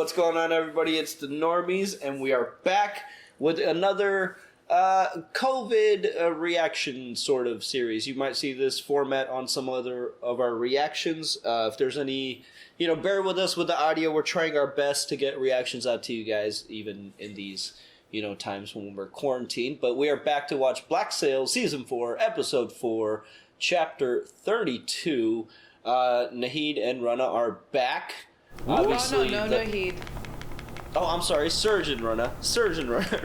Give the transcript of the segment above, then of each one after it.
What's going on, everybody? It's the Normies, and we are back with another COVID reaction sort of series. You might see this format on some other of our reactions. If there's any, bear with us with the audio. We're trying our best to get reactions out to you guys, even in these, times when we're quarantined. But we are back to watch Black Sails Season 4, Episode 4, Chapter 32. Nahid and Rana are back. Obviously, no, Nahid. Oh, I'm sorry, Surge and Rana are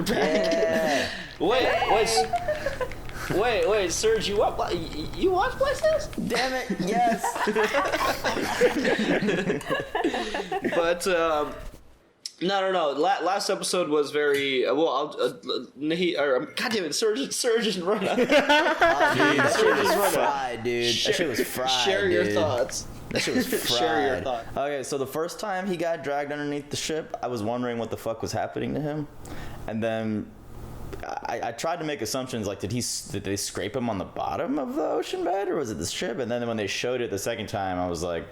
back. Yeah. Wait, Surge, you watch Black Sails? Damn it, yes. But no. Last episode was very Nahid, goddamn it, Surge and Rana. That shit was fried, dude. That shit was fried. Share your thoughts. That shit was fried. Share your thoughts. Okay, so the first time he got dragged underneath the ship, I was wondering what the fuck was happening to him, and then I tried to make assumptions like, did they scrape him on the bottom of the ocean bed, or was it the ship? And then when they showed it the second time, I was like,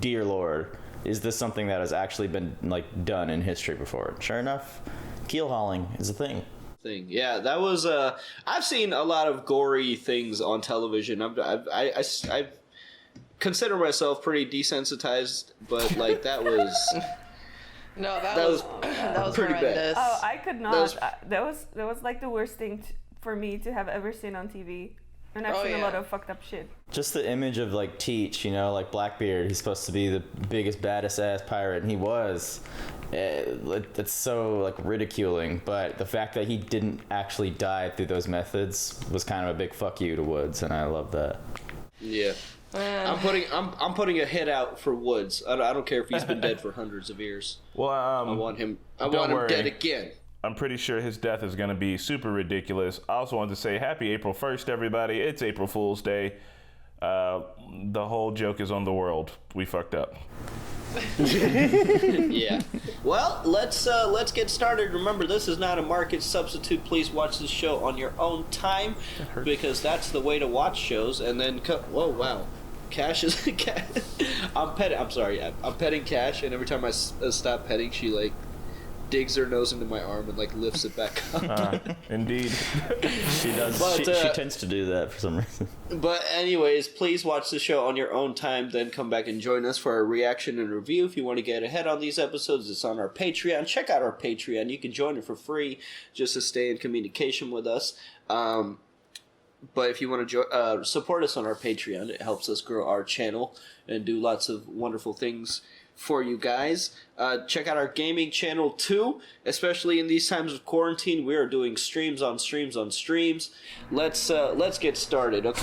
dear Lord, is this something that has actually been done in history before? Sure enough, keel hauling is a thing. Yeah, that was I've seen a lot of gory things on television. I've consider myself pretty desensitized, but that was that was pretty horrendous. bad. Oh, I could not. That was the worst thing for me to have ever seen on TV, and I've seen a lot of fucked up shit. Just the image of Teach, Blackbeard. He's supposed to be the biggest, baddest ass pirate, and he was. It's so ridiculing, but the fact that he didn't actually die through those methods was kind of a big fuck you to Woods, and I love that. Yeah. I'm putting a hit out for Woods. I don't care if he's been dead for hundreds of years. Well, I want him dead again. I'm pretty sure his death is going to be super ridiculous. I also wanted to say happy April 1st, everybody. It's April Fool's Day. The whole joke is on the world. We fucked up. Yeah. Well, let's get started. Remember, this is not a market substitute. Please watch this show on your own time, because that's the way to watch shows. And then, whoa, wow. Cash is I'm petting Cash, and every time I stop petting, she digs her nose into my arm and lifts it back up. Indeed. She does. But, she tends to do that for some reason. But anyways, please watch the show on your own time, then come back and join us for our reaction and review. If you want to get ahead on these episodes, it's on our Patreon. Check out our Patreon. You can join it for free just to stay in communication with us. But if you want to support us on our Patreon, it helps us grow our channel and do lots of wonderful things for you guys. Check out our gaming channel too, especially in these times of quarantine. We are doing streams on streams on streams. Let's get started. Okay.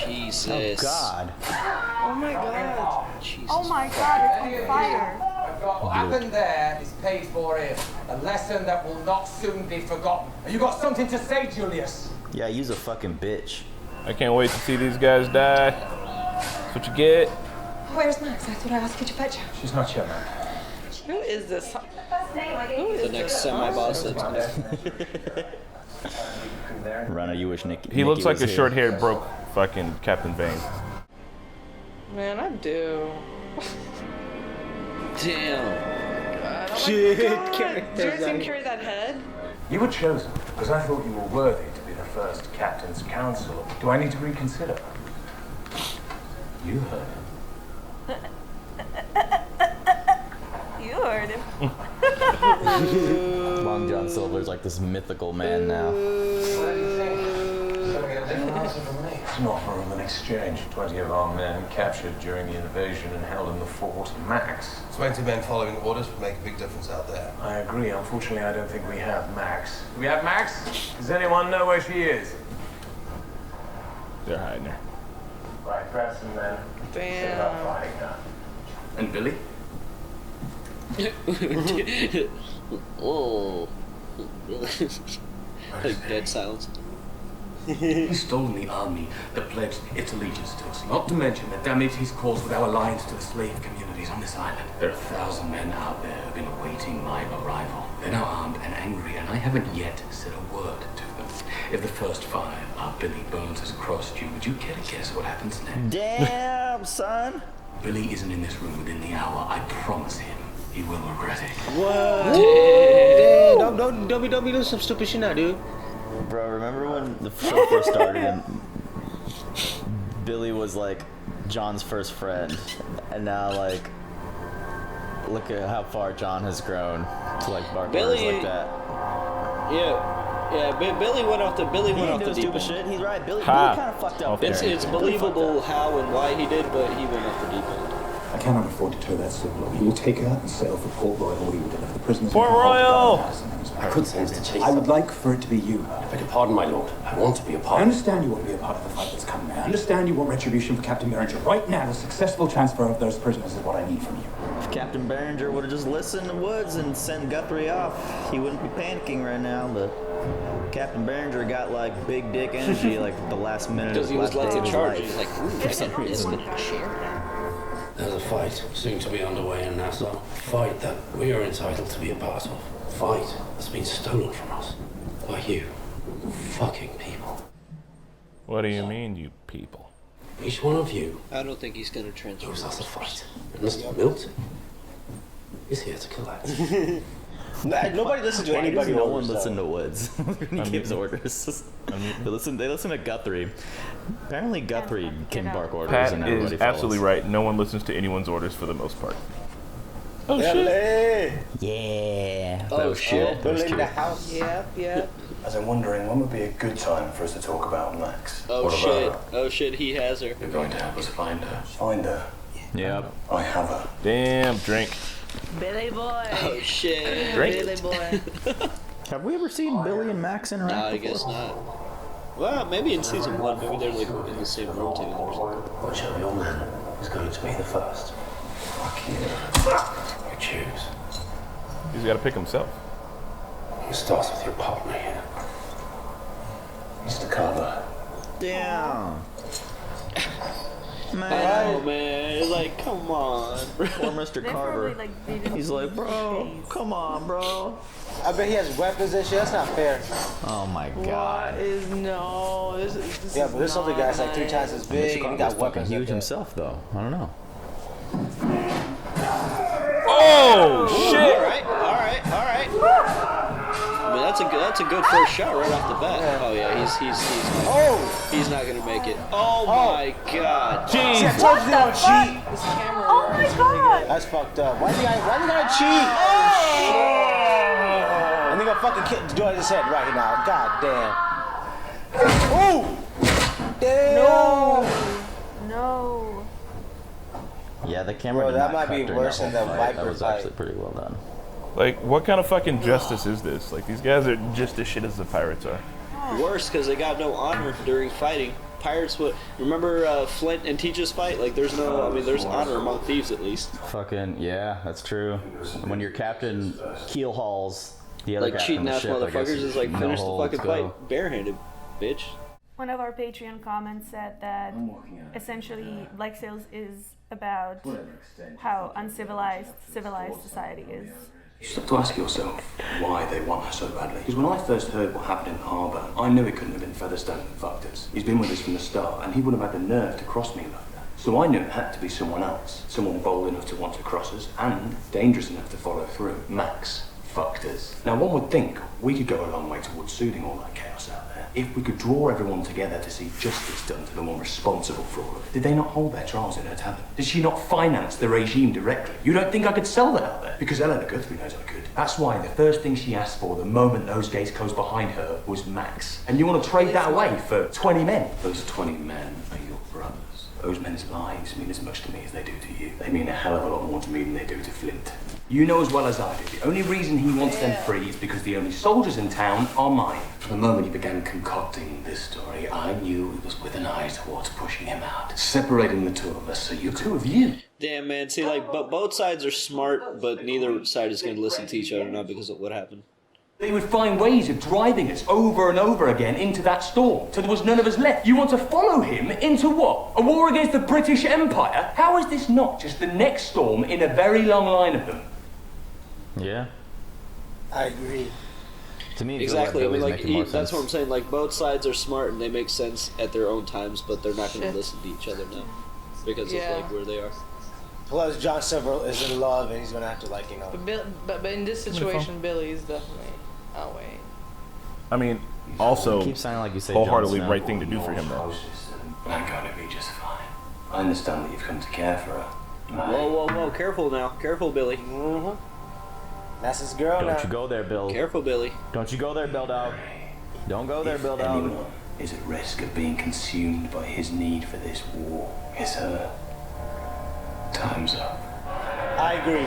Jesus. Oh God. Oh my God. Jesus. Oh my God, it's on fire. What happened there is paid for here. A lesson that will not soon be forgotten. Have you got something to say, Julius? Yeah, use a fucking bitch. I can't wait to see these guys die. That's what you get. Where's Max? I thought I asked you to fetch her. She's not here, man. Who is this? The next semi-boss that's Rana, you wish Nick. He looks like a short-haired broke fucking Captain Vane. Man, I do. Damn. God, oh Shit, my God. Do you see him carry that head? You were chosen because I thought you were worthy to be the first captain's counsel. Do I need to reconsider? You heard him. You heard him. Long John Silver's this mythical man now. It's an offer of an exchange. 20 of our men captured during the invasion and held in the fort. Max. 20 men following orders would make a big difference out there. I agree. Unfortunately, I don't think we have Max. Do we have Max? Does anyone know where she is? They're hiding her. Right, grab some men. Damn. And Billy? Oh. Dead silence. He's stolen the army that pledged its allegiance to us, not to mention the damage he's caused with our alliance to the slave communities on this island. There are 1,000 men out there who've been awaiting my arrival. They're now armed and angry, and I haven't yet said a word to them. If the first 5 are Billy Bones has crossed you, would you care to guess what happens next? Damn, son. Billy isn't in this room within the hour. I promise him. He will regret it. What? Don't be doing some stupid shit now, dude. Bro, remember when the show first started and Billy was like John's first friend, and now like look at how far John has grown to like bark orders like that. Yeah, Billy went off the deep stupid end. shit. He's right. Billy kind of fucked up. It's believable how and why he did, but he went off the deep end. I cannot afford to tow that signal. He will take her and sail for Port Royal, or he will deliver the prisoners. Port Royal! I could send to chase. I would like for it to be you. I beg your pardon, my lord. I want to be a part. I understand you want to be a part of the fight that's coming. I understand you want retribution for Captain Berenger. Right now, the successful transfer of those prisoners is what I need from you. If Captain Berenger would have just listened to Woods and sent Guthrie off, he wouldn't be panicking right now, but Captain Berenger got like big dick energy like the last minute of his last day of his life. He's like, for some reason. There's a fight soon to be underway in Nassau. A fight that we are entitled to be a part of. A fight that's been stolen from us by you fucking people. What do you mean, you people? Each one of you I don't think he's gonna transfer. owes us a fight. And Mr. Milton is here to collect. Nobody listens to Why anybody. does no one listen to Woods when he gives orders? They listen to Guthrie. Apparently Guthrie can bark orders Pat and is everybody follows. absolutely right. No one listens to anyone's orders for the most part. Oh shit! Yeah. Oh shit! That was Building cute. the house. Yep. As I'm wondering, when would be a good time for us to talk about Max? Oh shit! He has her. You're going to help us find her. Find her. Yep. I have her. Damn, drink. Billy boy. Oh shit! Drink. Billy boy. Have we ever seen Billy and Max interact No, I before? guess not. Well, maybe in season 1, maybe they're like in the same room together or something. Whichever your man is going to be the first. Fuck you. You choose. He's got to pick himself. It starts with your partner here. Mr. Carver. Damn. I know, man. Like, come on, bro. Poor Mr. Carver. He's like, bro, come on, bro. I bet he has weapons and shit. That's not fair. Oh my god. What is no? This Yeah, is but this other not guy's like 3 times as big. Mr. And he Carver's got fucking weapons. huge himself, though. I don't know. Oh shit! All right. I mean, that's a good first shot right off the bat. Oh yeah, he's not gonna make it. Oh my god. See, I Jeez. told you they don't cheat. This camera. Oh my god! That's fucked up. Why do you gotta cheat? And they gonna fucking do what I just said right now. God damn. Ooh! Damn! No. Yeah, the camera Bro, did that not might be cut during worse that than whole the fight. Viper That was fight. actually pretty well done. Like, what kind of fucking justice is this? Like, these guys are just as shit as the pirates are. Worse, because they got no honor during fighting. Pirates would remember Flint and Teach's fight. Like, there's no. I mean, there's honor among thieves at least. Fucking yeah, that's true. When your captain keel hauls the other Like guy cheating from the ass ship, I guess motherfuckers is like no finish the holds fucking go. fight barehanded, bitch. One of our Patreon comments said that essentially Black Sails is about how uncivilized civilized society is. You just have to ask yourself why they want her so badly. Because when I first heard what happened in the harbour, I knew it couldn't have been Featherstone that fucked us. He's been with us from the start, and he wouldn't have had the nerve to cross me like that. So I knew it had to be someone else. Someone bold enough to want to cross us, and dangerous enough to follow through. Max fucked us. Now one would think we could go a long way towards soothing all that chaos out there. If we could draw everyone together to see justice done to the one responsible for all of it. Did they not hold their trials in her tavern? Did she not finance the regime directly? You don't think I could sell that out there? Because Eleanor Guthrie knows I could. That's why the first thing she asked for the moment those gates closed behind her was Max. And you want to trade that away for 20 men? Those 20 men are your brothers. Those men's lives mean as much to me as they do to you. They mean a hell of a lot more to me than they do to Flint. You know as well as I do, the only reason he wants them free is because the only soldiers in town are mine. From the moment he began concocting this story, I knew it was with an eye towards pushing him out. Separating the two of us so you two of you. Damn, man. See, like, but both sides are smart, but neither side is going to listen to each other, not because of what happened. They would find ways of driving us over and over again into that storm, till there was none of us left. You want to follow him into what? A war against the British Empire? How is this not just the next storm in a very long line of them? Yeah. I agree. To me, Exactly. I mean, like, making more that's sense. what I'm saying. Like, both sides are smart and they make sense at their own times, but they're not going to listen to each other now because of like where they are. Plus, John Silver is in love, and he's gonna have to But in this situation, Billy is definitely outweighing. I mean, also, keep sounding like you say wholeheartedly Jon Snow. right thing to do for him, though. I'm gonna be just fine. I understand that you've come to care for her. Whoa. Careful now. Careful, Billy. That's his girl now. Don't you go there, Bill. Careful, Billy. Don't you go there, Bill Dog. Don't go there, Bill Dog. Anyone is at risk of being consumed by his need for this war. It's her. Time's up. I agree.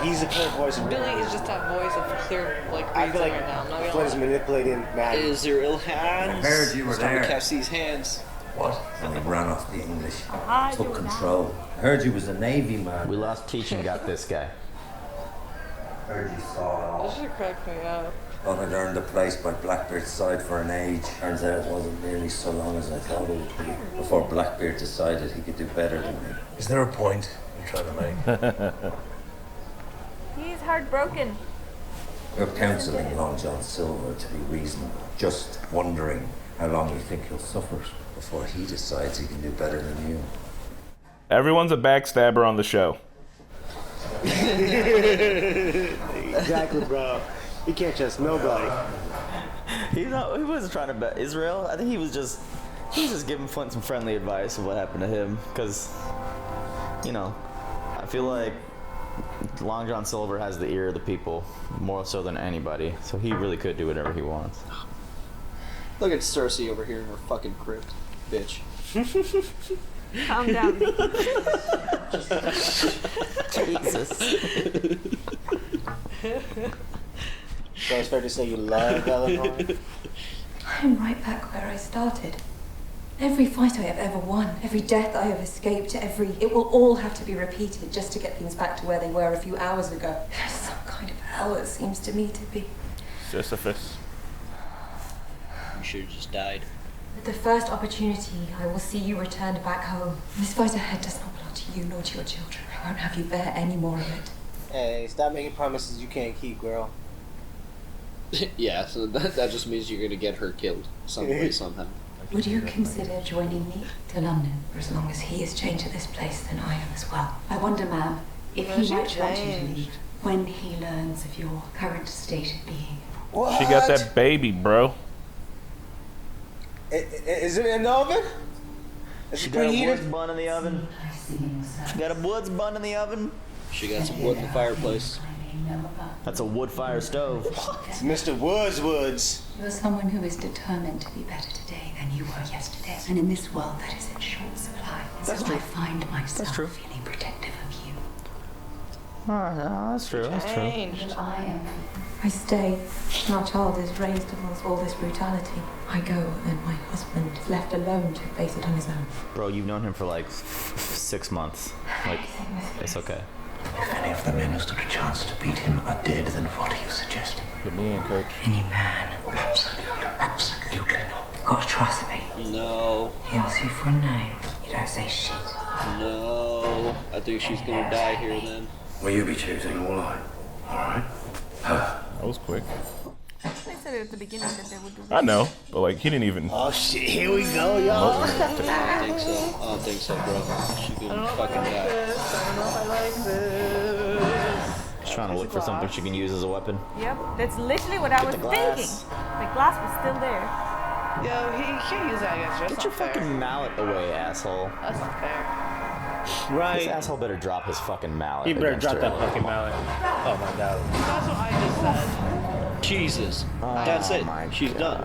He's a clear voice. Billy is just that voice of clear, I reason feel like right now. I'm not Flint gonna is lie. manipulating Matt. Israel hands. I heard you were It's time to there. catch these hands. What? And he ran off the English. I Took do control. I heard you was a Navy man. We lost teaching, got this guy. Heard you saw it all. This should crack me up. Thought I'd earned a place by Blackbeard's side for an age. Turns out it wasn't nearly so long as I thought it would be. Before Blackbeard decided he could do better than me. Is there a point you're trying to make? He's heartbroken. You're counselling Long John Silver to be reasonable. Just wondering how long you think he'll suffer before he decides he can do better than you. Everyone's a backstabber on the show. Exactly, bro. You can't trust nobody. He wasn't trying to bet Israel. I think he was just giving Flint some friendly advice of what happened to him. Because, I feel like Long John Silver has the ear of the people more so than anybody. So he really could do whatever he wants. Look at Cersei over here in her fucking crypt, bitch. Calm down. Jesus. So it's fair to say you love Eleanor? I'm right back where I started. Every fight I have ever won, every death I have escaped, it will all have to be repeated just to get things back to where they were a few hours ago. There's some kind of hell, it seems to me to be. Sisyphus. You should have just died. With the first opportunity, I will see you returned back home. This fight ahead does not belong to you nor to your children. I won't have you bear any more of it. Hey, stop making promises you can't keep, girl. Yeah, so that just means you're gonna get her killed some way, somehow. Would you consider joining me to London? For as long as he is chained to this place, then I am as well. I wonder, ma'am, if Well, he she might want you to changed. leave when he learns of your current state of being. What? She got that baby, bro. Is it in the oven? Is She it got a preheated? woods bun in the oven. She got a woods bun in the oven. She got some wood in the fireplace. That's a wood fire stove. It's Mr. Woods. You are someone who is determined to be better today than you were yesterday. And in this world, that is in short supply. And That's so true. I find myself true. feeling protective of you. Oh, no, that's true. That's true. Changed. I am. I stay. Our child is raised amongst all this brutality. I go, and my husband is left alone to face it on his own. Bro, you've known him for like 6 months. Like, it's okay. If any of the men who stood a chance to beat him are dead, then what are you suggesting? Put me in, coach. Any man. Absolutely not. You've got to trust me. No, He asks you for a name. You don't say shit. no. I think she's gonna die here then. Will you be choosing all right? All right. Her. That was quick. They said it at the beginning that they would do I know, but like he didn't even. Oh shit, here we go, y'all. I don't think so. I don't think so, bro. She I don't can know if I fucking like die. this. I don't know if I like this. She's trying to look for something she can use as a weapon. Yep, that's literally what I was the thinking. glass. The glass was still there. Yo, he can't use that against you. That's Get your not fair. fucking mallet away, asshole. That's not fair. This Right. asshole better drop his fucking mallet. He better against drop her. that fucking mallet. Oh my god. That's what I just said. Jesus. That's it. my She's done.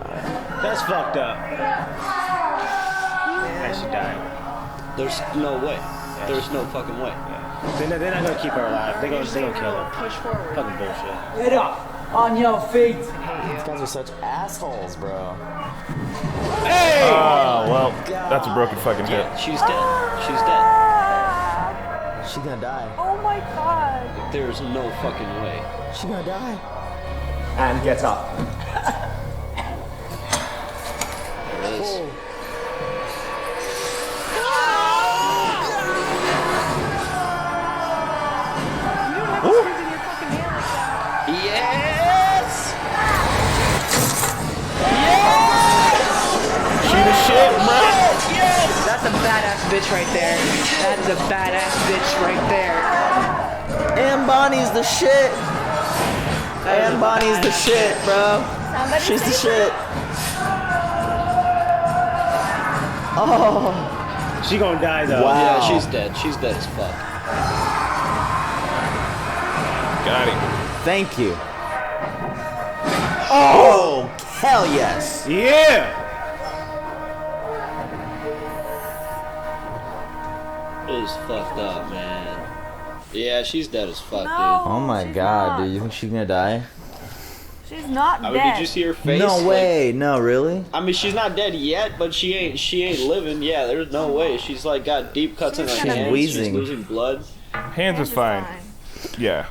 That's fucked up. And she died. There's no way. There's no fucking way. They're not gonna keep her alive. They're gonna kill her. Push forward. Fucking bullshit. Get up! On your feet! These guys are such assholes, bro. Oh well, that's a broken fucking hip. Yeah, she's dead. She's dead. She gonna die. Oh my god. There's no fucking way. She gonna die. And get up. There it is. Yes! She the shit, bro. Yes! That's a badass bitch right there. That is a badass bitch right there. Anne Bonny's the shit. Anne Bonny's the shit, bro. She's the shit. Oh. She gonna die though. Wow. Yeah, she's dead. She's dead as fuck. Got him. Thank you. Oh, hell yes. Yeah. It is fucked up, man. Yeah, she's dead as fuck, No. dude. Oh my She's god, not. dude. You think she's gonna die? She's not I mean, dead. did you see her face? No Like, way. No, really? I mean, she's not dead yet, but she ain't living. Yeah, there's no way. She's like got deep cuts in her She's hands. wheezing. She's losing blood. Hands is fine. Yeah.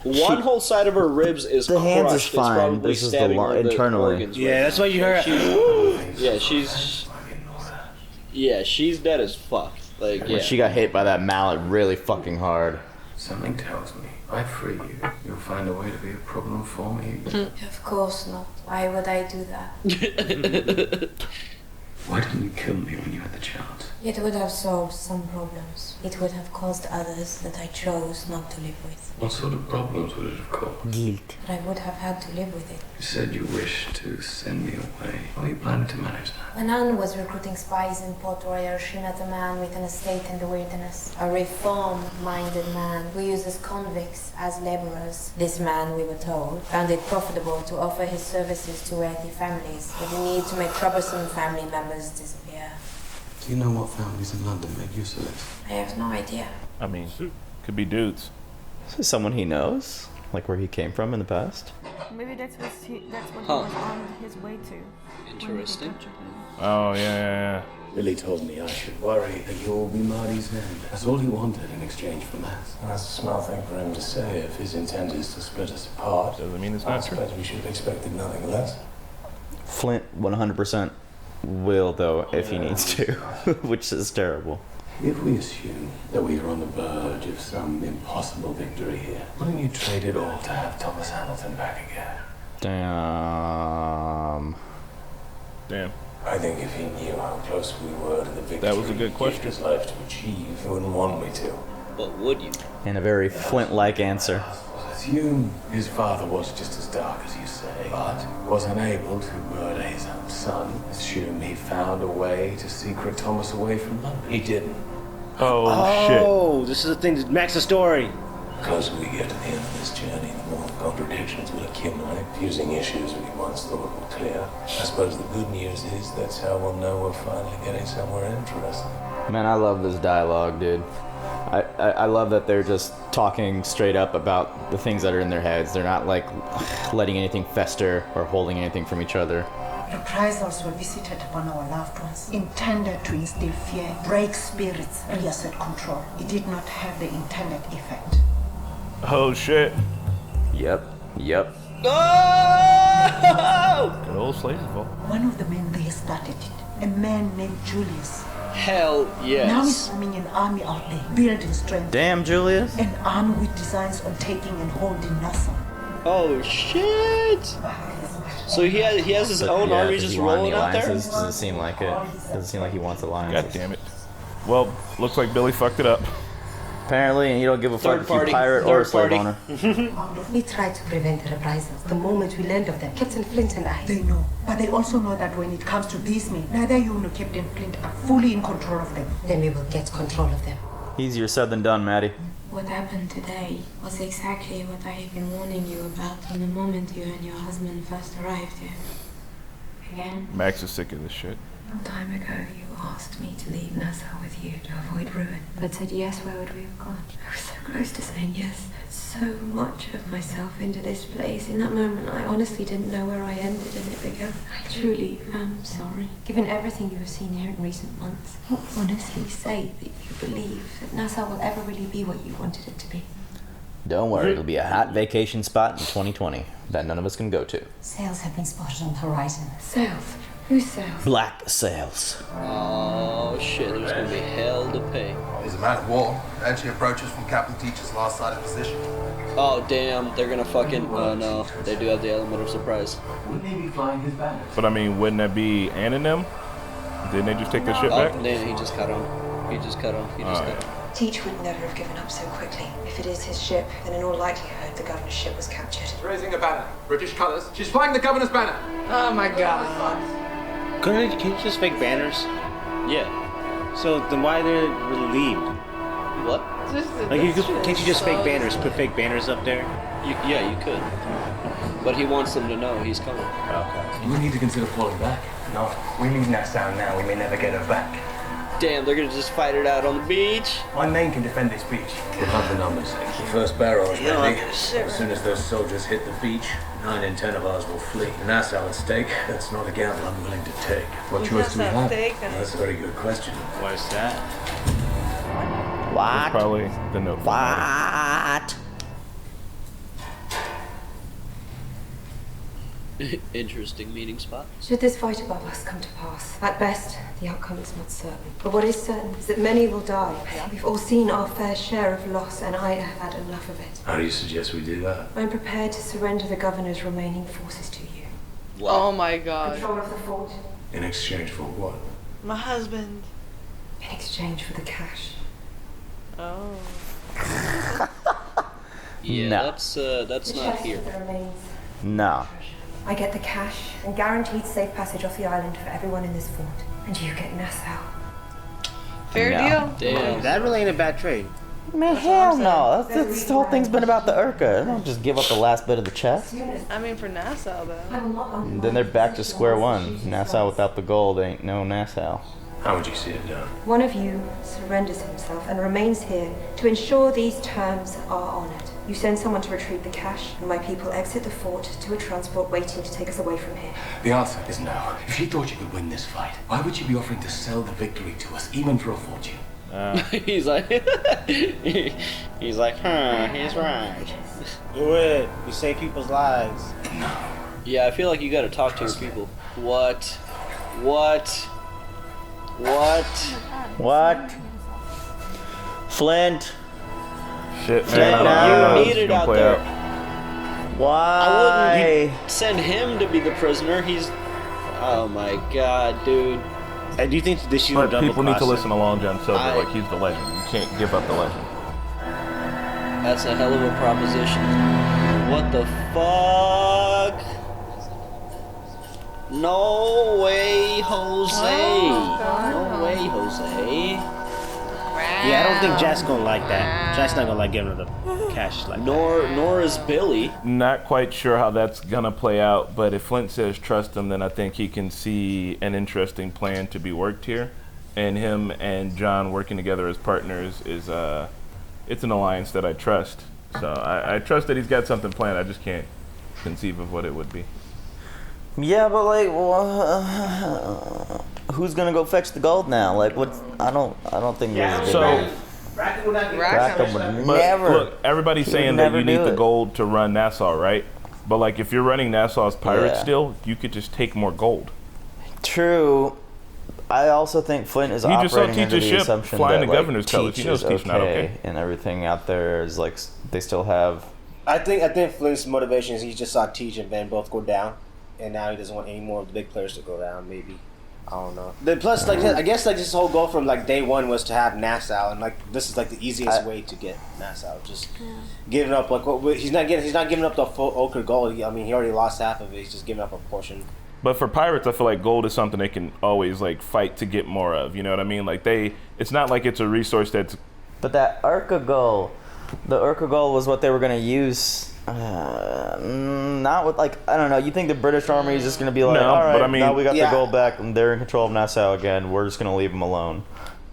One whole side of her ribs is The hands is crushed. It's fine. probably This is the stabbing one of the internally. organs Yeah, right that's now. why you heard. Yeah, she's dead as fuck. Like, yeah. When she got hit by that mallet really fucking hard. Something tells me if I free you, you'll find a way to be a problem for me. Of course not. Why would I do that? Why didn't you kill me when you had the chance? It would have solved some problems. It would have caused others that I chose not to live with. What sort of problems would it have caused? Guilt. But I would have had to live with it. You said you wished to send me away. How are you planning to manage that? When Anne was recruiting spies in Port Royal, she met a man with an estate in the wilderness. A reform-minded man who uses convicts as laborers. This man, we were told, found it profitable to offer his services to wealthy families with the need to make troublesome family members disappear. Do you know what families in London make use of this? I have no idea. I mean, could be dudes. This is someone he knows, like where he came from in the past. Maybe that's what he Huh. was on his way to. Interesting. Oh, yeah. Billy told me I should worry that you'll be Marty's end. That's all he wanted in exchange for Max. And that's a smart thing for him to say. If his intent is to split us apart, Doesn't mean it's I not true. suppose we should have expected nothing less. Flint 100% will, though, if he needs to, which is terrible. If we assume that we are on the verge of some impossible victory here, wouldn't you trade it all to have Thomas Hamilton back again? Damn. I think if he knew how close we were to the victory That was a good question. he gave his life to achieve, he wouldn't want me to. But would you? And a very Flint-like answer. Assume his father was just as dark as you say, but was unable to murder his own son. Assume he found a way to secret Thomas away from London. He didn't. Oh, this is the thing. Max's story. The closer we get to the end of this journey, the more contradictions will accumulate, fusing issues we once thought were clear. I suppose the good news is that's how we'll know we're finally getting somewhere interesting. Man, I love this dialogue, dude. I love that they're just talking straight up about the things that are in their heads. They're not like letting anything fester or holding anything from each other. Reprisals were visited upon our loved ones, intended to instill fear, break spirits, reassert control. It did not have the intended effect. Oh, shit. Yep. Oh! Good old Slaterville. One of the men there started it, a man named Julius. Hell yes. Now he's forming an army out there, building strength. Damn, Julius. An army with designs on taking and holding Nassau. Oh shit! So he has his own Yeah, army does just he want rolling any out there? alliances? Doesn't seem like it. Doesn't seem like he wants alliances. God damn it. Well, looks like Billy fucked it up. Apparently, and you don't give a fuck if you pirate or a slave owner. We tried to prevent the reprisals the moment we learned of them. Captain Flint and I. They know, but they also know that when it comes to these men, neither you nor Captain Flint are fully in control of them. Then we will get control of them. Easier said than done, Maddie. What happened today was exactly what I have been warning you about from the moment you and your husband first arrived here. Again, Max is sick of this shit. some time ago you asked me to leave Nassau with you to avoid ruin, but said yes, where would we have gone? I was so close to saying yes. So much of myself into this place. In that moment, I honestly didn't know where I ended and it began. I truly am sorry. Given everything you have seen here in recent months, I honestly say that you believe that Nassau will ever really be what you wanted it to be. Don't worry, it'll be a hot vacation spot in 2020 that none of us can go to. Sails have been spotted on the horizon. Sails? Whose sails? Black sails. Oh shit, there's gonna be hell to pay. He's a man of war. Entry approaches from Captain Teacher's last sighted position. Oh damn, they're gonna fucking. Oh no, they do have the element of surprise. Wouldn't he be flying his banners? But I mean, wouldn't that be Ann and them? Didn't they just take the ship Oh, back? he just cut on. He just cut on. Teach would never have given up so quickly. If it is his ship, then in all likelihood the governor's ship was captured. Raising a banner. British colours. She's flying the governor's banner. Oh my god. Can't you just fake banners? Yeah. So then why are they relieved? What? Like, can't you just fake banners? Put fake banners up there? Yeah, you could. But he wants them to know he's coming. Okay. We need to consider falling back. No, we leave Nassau now. We may never get her back. Damn, they're gonna just fight it out on the beach. My men can defend this beach. We'll have the numbers. The first barrel's You know, ready. I'm As gonna soon as those soldiers hit the beach, 9 in 10 of ours will flee. Nassau at stake, that's not a gamble I'm willing to take. What choice do we have? That's a very good question. Why is that? That's probably the note. What? Interesting meeting spot. Should this fight above us come to pass, at best, the outcome is not certain. But what is certain is that many will die. We've all seen our fair share of loss, and I have had enough of it. How do you suggest we do that? I'm prepared to surrender the governor's remaining forces to you. Oh my god. Control of the fort, In exchange for what? My husband. in exchange for the cash. Oh. Yeah, No. that's The not chest here. that remains. No. I get the cash and guaranteed safe passage off the island for everyone in this fort. And you get Nassau. Fair No. deal. Damn. That really ain't a bad trade. Man, hell no. This whole thing's been about the Urca. They don't just give up the last bit of the chest. I mean, for Nassau, though. And then they're back to square one. Nassau without the gold ain't no Nassau. How would you see it done? One of you surrenders himself and remains here to ensure these terms are honored. You send someone to retrieve the cash, and my people exit the fort to a transport waiting to take us away from here. The answer is no. If she thought she could win this fight, why would she be offering to sell the victory to us, even for a fortune? He's like, he's like, he's right. Do it. You save people's lives. Yeah, I feel like you gotta talk to your people. What? Flint. Shit, Flint, man. I don't know how you this need is it gonna out play there. out. Why? I wouldn't send him to be the prisoner. He's, oh my god, dude. Do you think they should have But double people need to crossed listen to Long John Silver. I- Like, he's the legend. You can't give up the legend. That's a hell of a proposition. What the fuck? No way, Jose. No way, Jose. Yeah, I don't think Jack's gonna like that. Jack's not gonna like giving her the cash like Nor is Billy. Not quite sure how that's gonna play out, but if Flint says trust him, then I think he can see an interesting plan to be worked here. And him and John working together as partners is it's an alliance that I trust. So I trust that he's got something planned. I just can't conceive of what it would be. Yeah, but like, who's gonna go fetch the gold now? Like, what? I don't think there's a big So, Rackham would but never. look, everybody's He would saying that never you need do the it. gold to run Nassau, right? But like, if you're running Nassau as pirates Yeah. still, you could just take more gold. True. I also think Flint is He just saw operating under Teach's the ship assumption flying that the like, governor's colors. He Teach knows is Teach not okay. and everything out there is like they still have. I think Flint's motivation is he just saw Teach and Ben both go down, and now he doesn't want any more of the big players to go down. Maybe, I don't know. Then plus, like I guess like this whole goal from like day one was to have Nassau, and like this is like the easiest way to get Nassau. Just giving up like he's not giving up the full ochre gold. I mean, he already lost half of it. He's just giving up a portion. But for pirates, I feel like gold is something they can always like fight to get more of. You know what I mean? Like it's not like it's a resource that's. But that Urca goal, the Urca goal was what they were gonna use. Not with like I don't know. You think the British Army is just gonna be like, No, all right, but I mean- now we got Yeah. the gold back, and they're in control of Nassau again. We're just gonna leave them alone.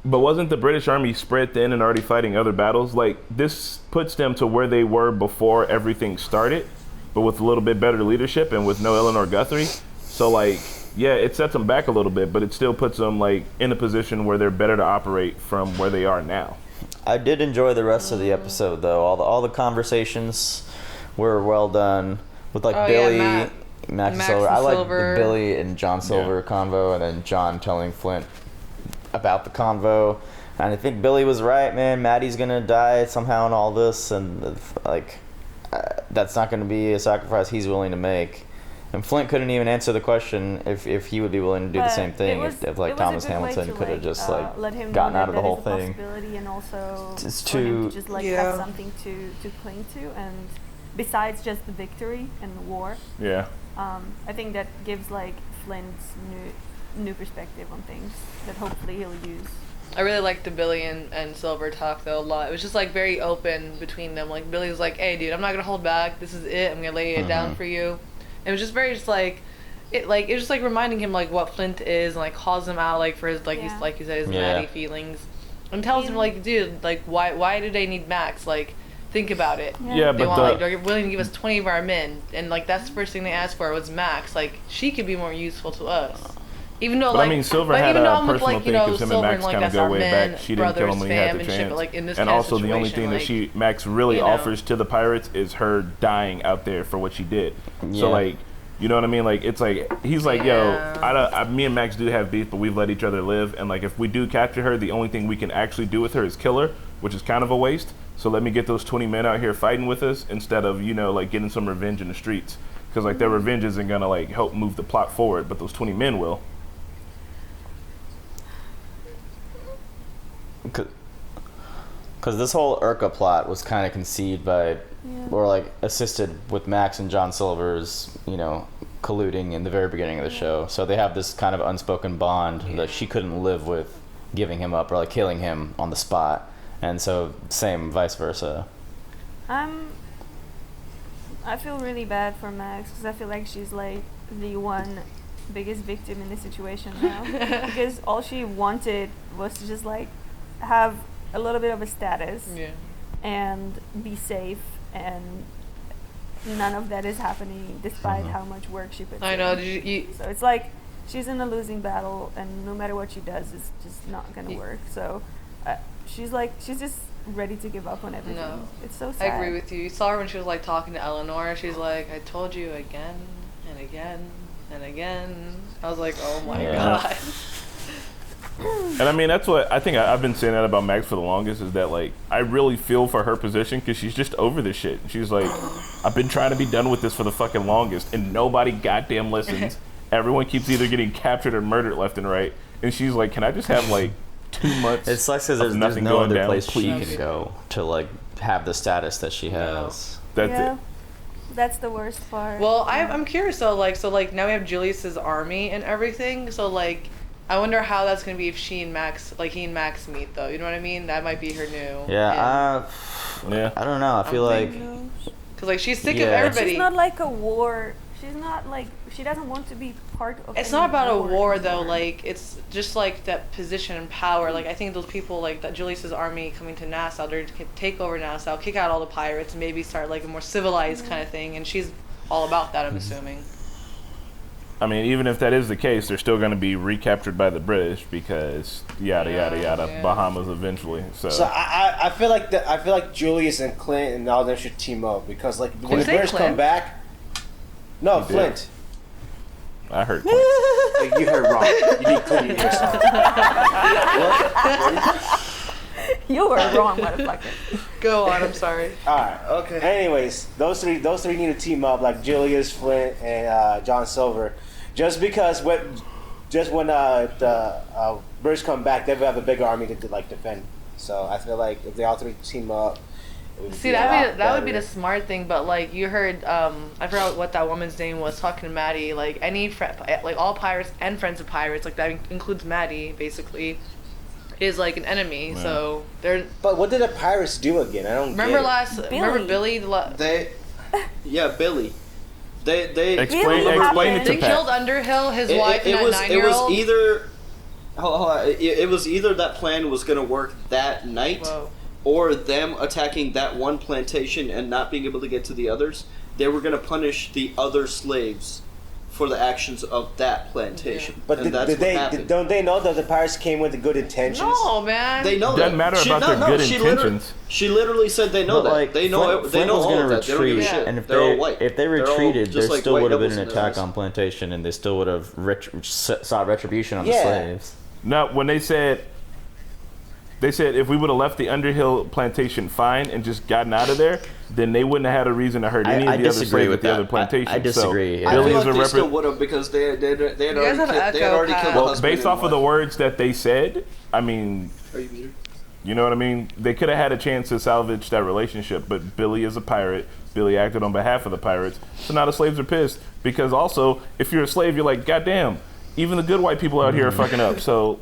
But wasn't the British Army spread thin and already fighting other battles? Like this puts them to where they were before everything started, but with a little bit better leadership and with no Eleanor Guthrie. So like, yeah, it sets them back a little bit, but it still puts them like in a position where they're better to operate from where they are now. I did enjoy the rest of the episode though. All the conversations were well done with like Oh, yeah, Billy, Max and and Silver. I like the Silver. Billy and John Silver convo, and then John telling Flint about the convo. And I think Billy was right, man. Maddie's gonna die somehow in all this, and like that's not gonna be a sacrifice he's willing to make. And Flint couldn't even answer the question if he would be willing to do the same thing if like Thomas Hamilton could have just like let him gotten know out of the that whole is a thing. possibility, and also It's for him too- to just like have something to cling to, and besides just the victory and the war. Yeah. I think that gives like Flint's new perspective on things that hopefully he'll use. I really liked the Billy and Silver talk though a lot. It was just like very open between them. Like Billy was like, "Hey, dude, I'm not gonna hold back. This is it. I'm gonna lay it down for you." It was just very just like, it was just like reminding him like what Flint is, and like calls him out like for his like he's like you said his Maddie feelings, and tells him like, dude, like why do they need Max? Like, think about it. Yeah, they but want, like they're willing to give us 20 of our men, and like that's the first thing they asked for was Max. Like she could be more useful to us. Even though, But like, I mean, Silver but had even a though I'm with, personal like, you thing know, because him and Silver Max like, kind of that's go our way men, back. She didn't kill him when he brothers, had fam, the and shit, chance. but, like, in this And kind of also, the only situation, thing that like, Max really you know. offers to the pirates is her dying out there for what she did. Yeah. So, like, you know what I mean? Like, it's like, he's like, yo, me and Max do have beef, but we've let each other live. And, like, if we do capture her, the only thing we can actually do with her is kill her, which is kind of a waste. So let me get those 20 men out here fighting with us instead of, you know, like, getting some revenge in the streets. Because, like, their revenge isn't going to, like, help move the plot forward, but those 20 men will. Because this whole Urca plot was kind of conceived by, or like assisted with Max and John Silver's, you know, colluding in the very beginning of the show. So they have this kind of unspoken bond that she couldn't live with giving him up or like killing him on the spot. And so same vice versa. I feel really bad for Max because I feel like she's like the one biggest victim in this situation now because all she wanted was to just like have a little bit of a status and be safe, and none of that is happening despite how much work she puts in. I know. So it's like she's in a losing battle, and no matter what she does, it's just not gonna work. So she's just ready to give up on everything. No. It's so sad. I agree with you. You saw her when she was like talking to Eleanor. She's like, "I told you again and again and again." I was like, "Oh my god." And I mean, that's what I think I've been saying that about Max for the longest is that, like, I really feel for her position because she's just over this shit. She's like, I've been trying to be done with this for the fucking longest and nobody goddamn listens. Everyone keeps either getting captured or murdered left and right. And she's like, can I just have like 2 months? It sucks because there's nothing no going other down, place she please? can go to like have the status that she has. That's yeah. it. That's the worst part. Well, I'm curious though, like, so like now we have Julius's army and everything. So like, I wonder how that's gonna be if he and Max meet though. You know what I mean? That might be her new. Yeah. I don't know. I feel like because like she's sick of everybody. She's not like a war. She's not like she doesn't want to be part of. It's any not about a war though. anymore. Like it's just like that position and power. Like I think those people like that Julius's army coming to Nassau, they're to take over Nassau, kick out all the pirates, and maybe start like a more civilized kind of thing. And she's all about that. I'm assuming. I mean, even if that is the case, they're still going to be recaptured by the British because yada yada yada, Bahamas eventually. So I feel like Julius and Clint and all them should team up because like when the British come back. No, You Flint. did. I heard Clint. Like, you heard wrong. You need Clint in yourself. You were wrong, motherfucker. Go on. I'm sorry. All right. Okay. Anyways, those three need to team up like Julius, Flint, and John Silver, just because when the British come back, they will have a bigger army to like defend. So I feel like if they all three team up. See, that would be the smart thing, but like you heard, I forgot what that woman's name was talking to Maddie. Like like all pirates and friends of pirates, like that includes Maddie, basically, is like an enemy. Yeah. So they're. But what did the pirates do again? I don't. Remember Billy? They. Yeah, Billy. They explain it to They killed Underhill, his wife, and that 9-year-old. It was either. Hold on, it was either that plan was gonna work that night. Whoa. Or them attacking that one plantation and not being able to get to the others. They were going to punish the other slaves for the actions of that plantation. But don't they know that the pirates came with the good intentions? No, man. They know Doesn't that. matter about their good intentions. She literally said they know But, that. like, They know. Flint they know was all gonna of that. They don't give a retreat, shit. and if They're all they white. if they They're all retreated, just there like still white would have been an devils in attack theirs. on plantation, and they still would have sought retribution on the Yeah. slaves. No, when they said They said if we would have left the Underhill plantation fine and just gotten out of there, then they wouldn't have had a reason to hurt any of the other slaves at the other plantation. I disagree. So, I feel Billy is like a they still would have because they had already killed the Well, husband. based off of the words that they said, I mean, Are you muted? you know what I mean? They could have had a chance to salvage that relationship, but Billy is a pirate. Billy acted on behalf of the pirates. So now the slaves are pissed because also, if you're a slave, you're like, goddamn, even the good white people out here are fucking up. So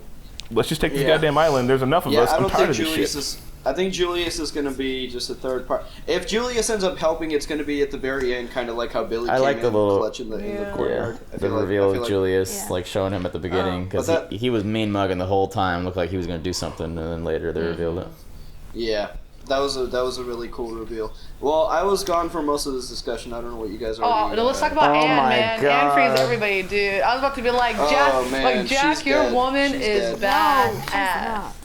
let's just take this goddamn island. There's enough of us. I'm tired of this shit. I think Julius is going to be just a third part. If Julius ends up helping, it's going to be at the very end, kind of like how Billy came in clutch in the courtyard. The reveal of Julius, like showing him at the beginning, because he was mean mugging the whole time. Looked like he was going to do something, and then later they revealed it. Yeah, that was a really cool reveal. Well, I was gone for most of this discussion. I don't know what you guys are. No, let's talk about Anne, man. Anne frees everybody, dude. I was about to be like, Jack, Jack, your woman is badass.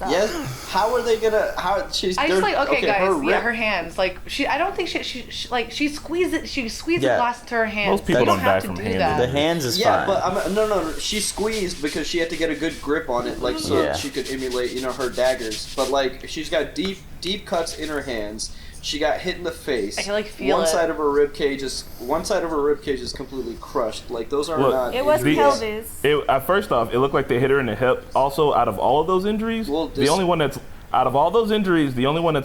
Yeah, how are they gonna? I just like guys. Her hands. Like I don't think she squeezed it. She squeezed the glass into her hands. Most people don't die from hands. The hands is fine. But no. She squeezed because she had to get a good grip on it, like so she could emulate, her daggers. But like she's got deep cuts in her hands. She got hit in the face. I can feel one side of her rib cage is completely crushed. Like those are not. It was pelvis. First off, it looked like they hit her in the hip. Also, out of all of those injuries, the only one that's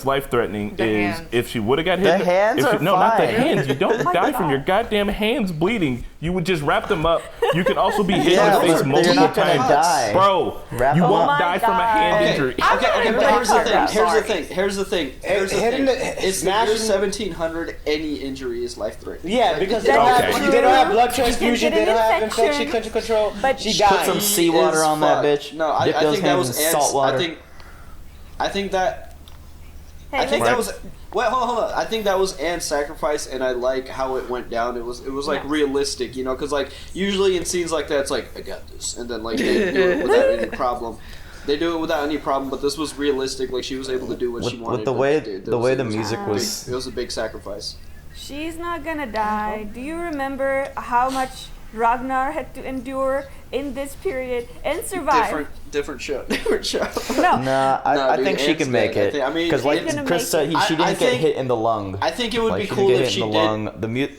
life-threatening is if she would have got hit. The hands are fine. No, not the hands. You don't die from your goddamn hands bleeding. You would just wrap them up. You can also be hit in the face multiple times. Bro, you won't die from a hand injury. Okay, but here's the thing. It's the year 1700. Any injury is life-threatening. Yeah, because they don't have blood transfusion. They don't have infection control. But she died. Put some seawater on that bitch. No, I think that was salt water. I think that was. Wait, hold on. I think that was Anne's sacrifice, and I like how it went down. It was like realistic, because like usually in scenes like that, it's like I got this, and then like they do it without any problem. They do it without any problem, but this was realistic. Like she was able to do what she wanted. With the way the music was, it was a big sacrifice. She's not gonna die. Do you remember how much Ragnar had to endure in this period and survive? Different show. No, I think she can make it. Because like Chris said, she didn't get hit in the lung. I think it would be cool if she did.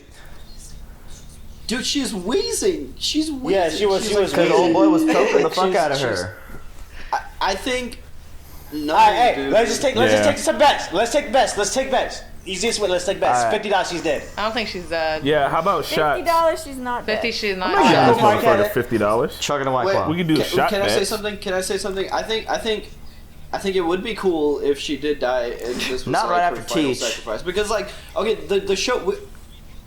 Dude, she's wheezing. Yeah, she was. Because old boy was choking the fuck out of her. I think. No. Hey, let's take some bets. Let's take bets. Easiest way. Let's take bets. $50. She's dead. I don't think she's dead. Yeah. How about shots? $50. She's not dead. She's not dead. dead. $50. Chugging a white claw. We can do a shot. Can I say something? I think it would be cool if she did die and this was not like right her after final Teach. sacrifice. Because like, okay, the show.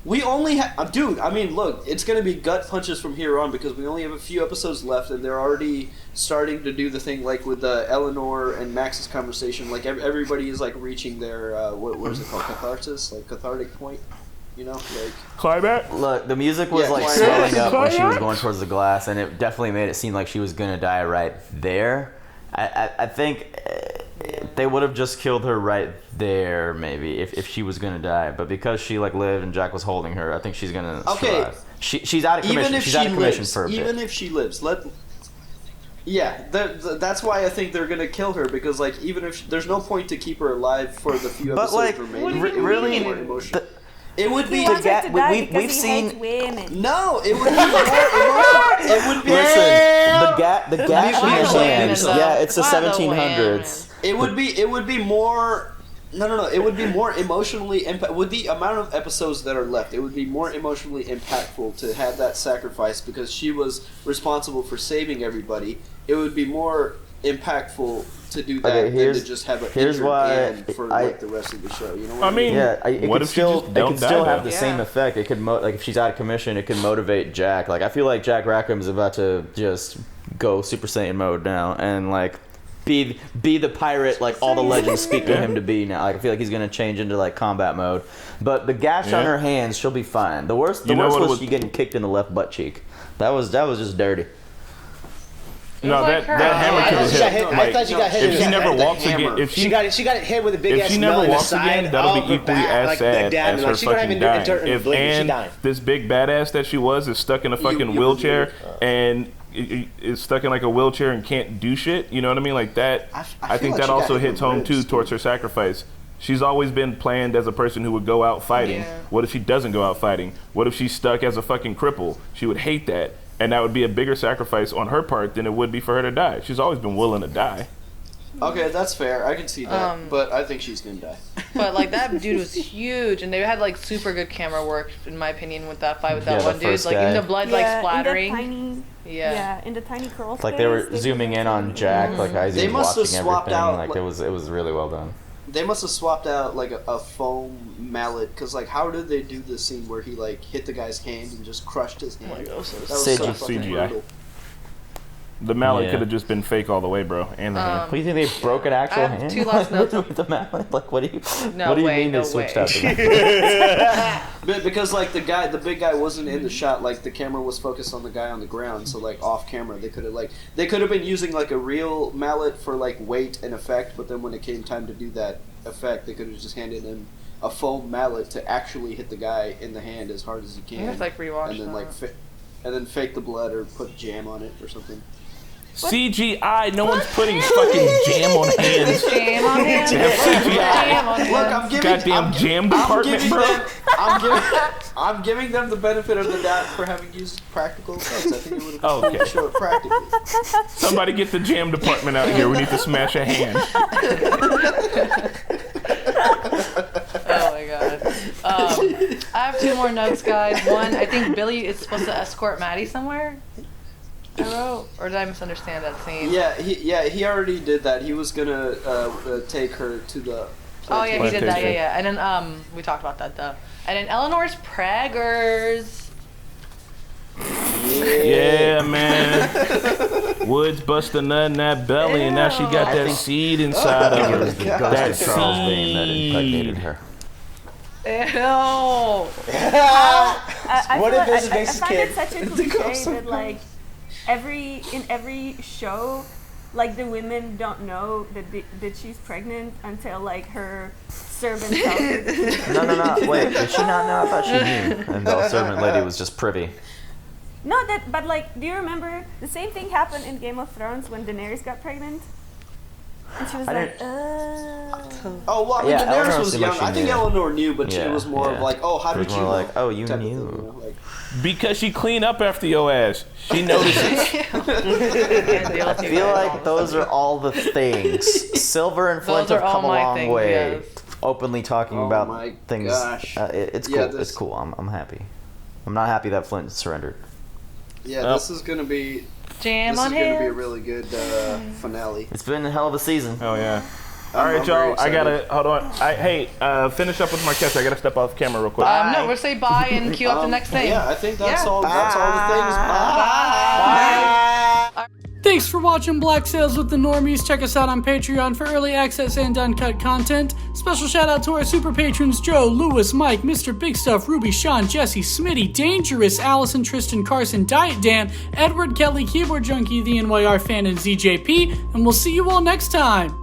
We only have, dude. I mean, look, it's gonna be gut punches from here on because we only have a few episodes left, and they're already starting to do the thing like with Eleanor and Max's conversation. Like everybody is like reaching their what is it called, catharsis, like cathartic point. Like climax. Look, the music was swelling up when she was going towards the glass, and it definitely made it seem like she was gonna die right there. I think they would have just killed her right there, maybe, if she was gonna die. But because she lived and Jack was holding her, I think she's gonna survive. She's out of commission. She's out of commission for a bit. Even if she lives, that's why I think they're gonna kill her because even if there's no point to keep her alive for the few episodes remaining. Really, it would be. We've seen. Women. No, it would be more. It would be. Listen, the gash in his hands. Yeah, it's the 1700s. It would be more. No. It would be more emotionally with the amount of episodes that are left. It would be more emotionally impactful to have that sacrifice because she was responsible for saving everybody. It would be more impactful to do that than to just have an injured Anne for the rest of the show. You know what I mean? Yeah, it what could if still she just still have the same effect. It could if she's out of commission, it could motivate Jack. I feel like Jack Rackham is about to just go Super Saiyan mode now and be the pirate all the legends speak to him to be now. I feel like he's gonna change into combat mode. But the gash on her hands, she'll be fine. The worst was she getting kicked in the left butt cheek. That was just dirty. No, that hammer could have hit. I thought she got hit. If she never walks again, if she got hit with a big ass nail in the side, that'll be equally as sad as her fucking dying. If Anne, this big badass that she was, is stuck in a fucking wheelchair, and is stuck in like a wheelchair and can't do shit. You know what I mean? Like that. I think like that she also got hit hits in the home ribs, too too. towards her sacrifice. She's always been planned as a person who would go out fighting. Yeah. What if she doesn't go out fighting? What if she's stuck as a fucking cripple? She would hate that, and that would be a bigger sacrifice on her part than it would be for her to die. She's always been willing to die. Okay, that's fair. I can see that, but I think she's gonna die. But like that dude was huge, and they had like super good camera work, in my opinion, with that fight with that Yeah, one the dude. first Like guy. even the blood like splattering. In the tiny, Yeah. in the tiny curl Like they were space, zooming in on really- Jack, like as he They was must have watching swapped everything. out, Like like- it was really well done. They must have swapped out like a foam mallet, because like how did they do this scene where he like hit the guy's hand and just crushed his hand? That was so fucking CGI. brutal. The mallet Yeah. could have just been fake all the way, bro. And the hand. What do you think they broke an actual I have hand? two last notes. with the mallet? Like what do you? No what do you way, mean no they switched way. out the mallet? But because like the big guy wasn't in the shot, like the camera was focused on the guy on the ground, so like off camera they could have been using like a real mallet for like weight and effect, but then when it came time to do that effect, they could have just handed him a foam mallet to actually hit the guy in the hand as hard as you can, I have to, like, rewatch and then that. and then fake the blood or put jam on it or something. CGI. No one's putting fucking jam on hands. Jam on hands. Damn CGI. Jam on Look, hands. I'm giving Goddamn jam department, bro. I'm giving them the benefit of the doubt for having used practical effects. I think it would have been Okay. cool to show it practically. Somebody get the jam department out here. We need to smash a hand. Oh my god. I have two more notes, guys. One, I think Billy is supposed to escort Maddie somewhere. I wrote, or did I misunderstand that scene? Yeah, he already did that. He was gonna take her to the. Oh yeah, he did that. Plantation. Yeah. And then we talked about that though. And then Eleanor's preggers. Yeah, man. Woods bust a nut in that belly, and now she got I that think- seed inside It of was her. the ghost That of Charles Vane that impregnated seed. her. Ew. I What feel if this I makes find kid? it such a cliche that like in every show, like the women don't know that she's pregnant until like her servant tells her that she's pregnant. No. Wait, did she not know? I thought she knew. And the servant lady was just privy. No, but like, do you remember the same thing happened in Game of Thrones when Daenerys got pregnant? And she was I like, Oh well, I mean, Yeah, Daenerys Eleanor was seemed like young. she I think knew. Eleanor knew, but Yeah, it was more of yeah. like, oh, how It was did you more know? like, oh, you type of knew. thing, you know, like- Because she cleaned up after your ass. She notices. I feel like those are all the things. Silver and Flint Those are have come a all my long things, way. yes. Open talking Oh about my things. gosh. It's Yeah, cool. this- It's cool. I'm happy. I'm not happy that Flint surrendered. Yeah, Oh. this is gonna be. Jam This is on gonna be a hands. really good finale. It's been a hell of a season. Oh yeah. I'm All right, very y'all. I gotta excited. hold on. Finish up with Marquez. I gotta step off camera real quick. No, we'll say bye and cue up the next thing. Yeah, I think that's Yeah. all. That's all the things. Bye. Thanks for watching Black Sails with the Normies. Check us out on Patreon for early access and uncut content. Special shout out to our super patrons Joe, Lewis, Mike, Mr. Big Stuff, Ruby, Sean, Jesse, Smitty, Dangerous, Allison, Tristan, Carson, Diet Dan, Edward, Kelly, Keyboard Junkie, the NYR fan, and ZJP. And we'll see you all next time.